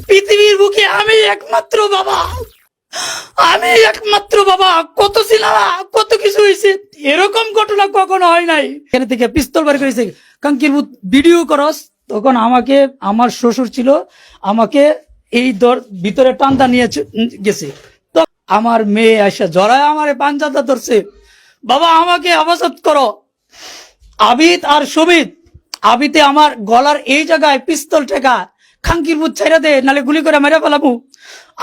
পৃথিবীর বুকে আমি একমাত্র বাবা। আমি একমাত্র বাবা। কত সিনেমা কত কিছু হয়েছে, এরকম ঘটনা কখনো হয় নাই। এখানে থেকে পিস্তল বের করেছে, কাঙ্কির ভিডিও করস। তখন আমাকে আমার শ্বশুর ছিল, আমাকে এই ভিতরে টান্দা নিয়ে গেছে। তো আমার মেয়ে আসা জড়ায় আমার পাঞ্জাটা ধরছে, বাবা আমাকে হেফাজত করো। আবিদ আর সুমিত, আবিতে আমার গলার এই জায়গায় পিস্তল ঠেকা, খাঙ্কির ভূত ছেড়ে দে নালে গুলি করে মেরে ফেলাবো।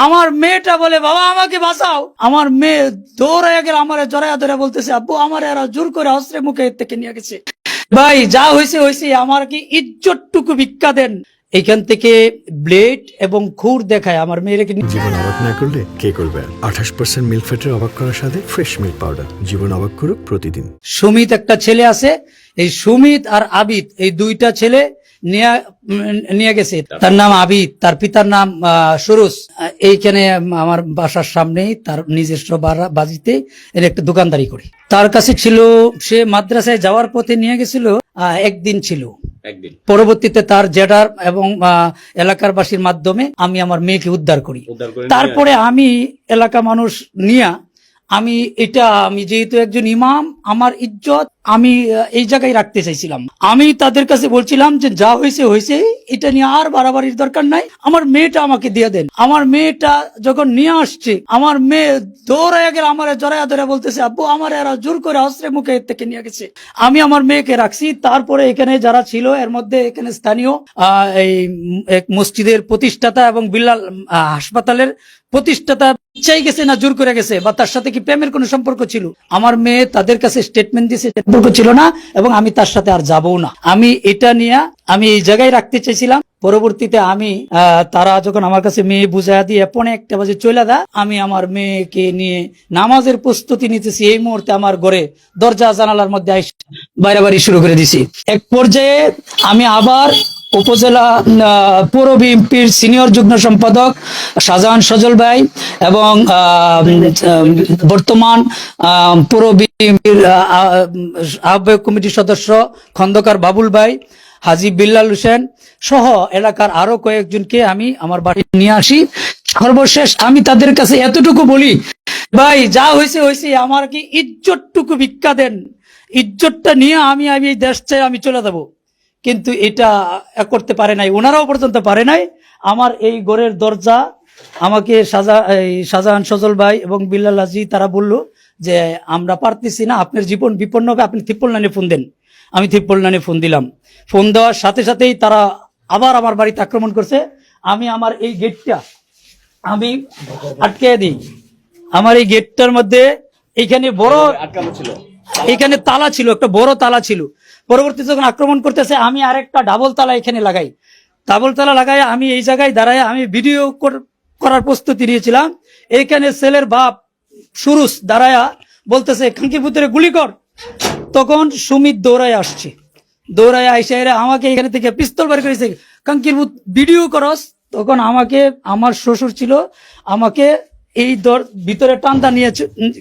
আমার মেয়েটা বলে বাবা আমাকে বাঁচাও। আমার মেয়ে দৌড়াইয়া গেলে আমার জড়াইয়া ধরে বলতেছে আব্বু আমার এরা জোর করে অস্ত্রে মুখে থেকে নিয়ে গেছে। ভাই যা হয়েছে হয়েছে, আমার কি ইজ্জতটুকু ভিক্ষা দেন। এখান থেকে ব্লেড এবং খুর দেখায় আমার মেয়েকে। জীবন অবাক না করলে কে করবে? 28% মিল্ক ফ্যাটের অবাক করার সাথে ফ্রেশ মিল্ক পাউডার। জীবন অবাক করুক প্রতিদিন। সুমিত একটা ছেলে আছে, এই সুমিত আর আবিদ, এই দুইটা ছেলে নিয়ে গেছে। তার নাম আবিদ, তার পিতার নাম সুরুজ। এইখানে আমার বাসার সামনেই তার নিজস্ব বাজিতে এর একটা দোকানদারি করে। তার কাছে ছিল, সে মাদ্রাসায় যাওয়ার পথে নিয়ে গেছিল, একদিন ছিল। পরবর্তীতে তার জেডার এবং এলাকার বাসীর মাধ্যমে আমি আমার মেয়েকে উদ্ধার করি। তারপরে আমি এলাকা মানুষ নিয়ে আমি যেহেতু একজন ইমাম, আমার ইজ্জত আমি এই জায়গায় রাখতে চাইছিলাম। আমি তাদের কাছে বলছিলাম যে যা হয়েছে হয়েছে, এটা নিয়ে আর বাড়াবাড়ির দরকার নাই, আমার মেয়েটা আমাকে দিয়ে দেন। আমার মেয়েটা যখন নিয়ে আসছে, আমার মেয়ে দৌড়াইয়া গেলে আমার জড়াইয়া ধরে বলতেছে আব্বু আমার এরা জোর করে অস্ত্রে মুখে থেকে নিয়ে গেছে। আমি আমার মেয়েকে রাখছি। তারপরে এখানে যারা ছিল, এর মধ্যে এখানে স্থানীয় এই এক মসজিদের প্রতিষ্ঠাতা এবং বিল্লাল হাসপাতালের প্রতিষ্ঠাতা চাই গেছে না জোর করে গেছে, বা তার সাথে কি প্রেমের কোনো সম্পর্ক ছিল। আমার মেয়ে তাদের কাছে স্টেটমেন্ট দিয়েছে সম্পর্ক ছিল না, এবং আমি তার সাথে আর যাবও না। আমি এটা নিয়ে আমি এই জায়গায় রাখতে চাইছিলাম। পরবর্তীতে আমি তারা যখন আমার কাছে মেয়ে বুঝাইয়া দিয়ে 1:45 চলে দেয়, আমি আমার মেয়েকে নিয়ে নামাজের প্রস্তুতি নিতেছি। এই মুহূর্তে আমার ঘরে দরজা জানালার মধ্যে বাইরে শুরু করে দিছি। এক পর্যায়ে আমি আবার উপজেলা পৌর বিএনপির সিনিয়র যুগ্ম সম্পাদক শাহজাহান সজল ভাই এবং বর্তমান পৌর বিএনপির আহ্বায়ক কমিটির সদস্য খন্দকার বাবুল ভাই, হাজী বিল্লাল হোসেন সহ এলাকার আরো কয়েকজনকে আমি আমার বাড়ি নিয়ে আসি। সর্বশেষ আমি তাদের কাছে এতটুকু বলি, ভাই যা হয়েছে হয়েছে, আমার কি ইজ্জতটুকু ভিক্ষা দেন। ইজ্জতটা নিয়ে আমি এই দেশ চাই, আমি চলে যাবো। কিন্তু এটা করতে পারে নাই, ওনারাও পর্যন্ত পারে নাই। আমার এই ঘরের দরজা আমাকে শাহজাহান সজল ভাই এবং বিল্লাল হাজি তারা বলল যে আমরা পারতেছি না, আপনার জীবন বিপন্ন হবে, আপনি 999 ফোন দেন। আমি 999 ফোন দিলাম। ফোন দেওয়ার সাথে সাথেই তারা আবার আমার বাড়িতে আক্রমণ করছে। আমি আমার এই গেটটা আমি আটকে দিই। আমার এই গেটটার মধ্যে এখানে বড় এখানে তালা ছিল, একটা বড় তালা ছিল। পরবর্তীতে যখন আক্রমণ করতেছে, আমি আরেকটা ডাবল তালা এখানে লাগাই। ডাবল তালা লাগাই আমি এই জায়গায় দাঁড়ায় আমি ভিডিও করার প্রস্তুতি নিয়েছিলাম। এইখানে ছেলের বাপ সুরুজ দাঁড়ায়া বলতেছে খাঙ্কির ভিতরে গুলি কর। তখন সুমিত দৌড়ায় আসছে, দৌড়ায় আইসা আমাকে এখানে থেকে পিস্তল বের করেছে, কাঙ্কির ভিডিও করস। তখন আমাকে আমার শ্বশুর ছিল, আমাকে এই ভিতরে টান্দা নিয়ে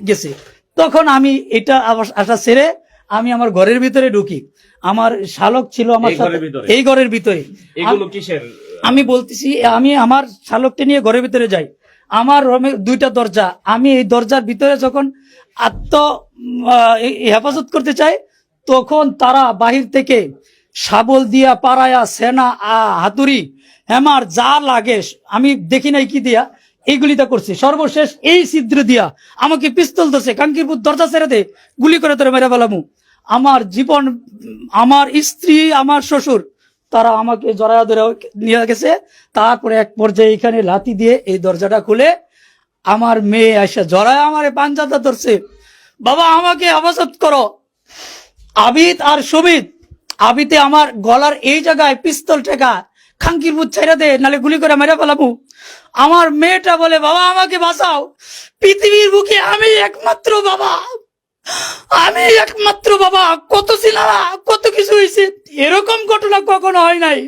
গেছে। তখন আমি এটা আশা ছেড়ে আমি আমার ঘরের ভিতরে ঢুকি। আমার শালক ছিল আমার সাথে এই ঘরের ভিতরে। আমি বলতেছি, আমি আমার শালককে নিয়ে ঘরের ভিতরে যাই। আমার রুমে 2টা দরজা, আমি এই দরজার ভিতরে যখন হেফাজত করতে চাই, তখন তারা বাহির থেকে শাবল দিয়া, পাড়ায়া, সেনা, হাতুড়ি, হেমার যা লাগে আমি দেখি নাই কি দিয়া এইগুলিটা করছে। সর্বশেষ এই ছিদ্র দিয়া আমাকে পিস্তল ধরছে, কাঙ্কিরপুর দরজা ছেড়ে দে, গুলি করে তোরে মেরে ফেলামু। আমার জীবন, আমার স্ত্রী, আমার শ্বশুর তারা আমাকে জড়ায়া ধরে নিয়ে গেছে। তারপরে এক পর্যায়ে এখানে লাথি দিয়ে এই দরজাটা খুলে আমার মেয়ে এসে জড়ায় আমার পাঞ্জাটা ধরছে, বাবা আমাকে হেফাজত করো। আবিদ আর সুমিত, আবিতে আমার গলার এই জায়গায় পিস্তল ঠেকা, খাঙ্কির ভূত ছেড়ে দে নালে গুলি করে মেরে ফেলাবো। আমার মেয়েটা বলে বাবা আমাকে বাঁচাও। পৃথিবীর বুকে আমি একমাত্র বাবা। আমি একমাত্র বাবা। কত সিনেমা কত কিছু হয়েছে, এরকম ঘটনা কখনো হয় নাই।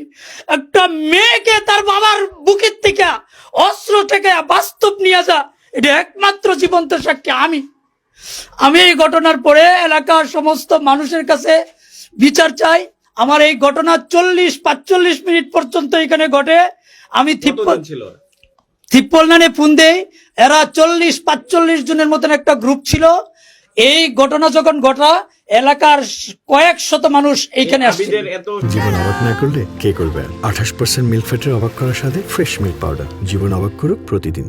একটা মেয়েকে তার বাবার বুকের থেকে অস্ত্র থেকে বাস্তব নিয়ে আসা, এটা একমাত্র জীবন্ত সাক্ষী আমি। এই ঘটনার পরে এলাকার সমস্ত মানুষের কাছে বিচার চাই। আমার এই ঘটনা 40-45 মিনিট পর্যন্ত এখানে ঘটে। আমি থিপ্পলনানে ফোন দেই, এরা 40-45 জনের মতন একটা গ্রুপ ছিল। এই ঘটনা যখন ঘটা এলাকার কয়েক শত মানুষ এইখানে আসছে। জীবন অবাক না করলে কে করবে? 28% মিল্ক ফ্যাটের অবাক করার সাথে ফ্রেশ মিল্ক পাউডার। জীবন অবাক করুক প্রতিদিন।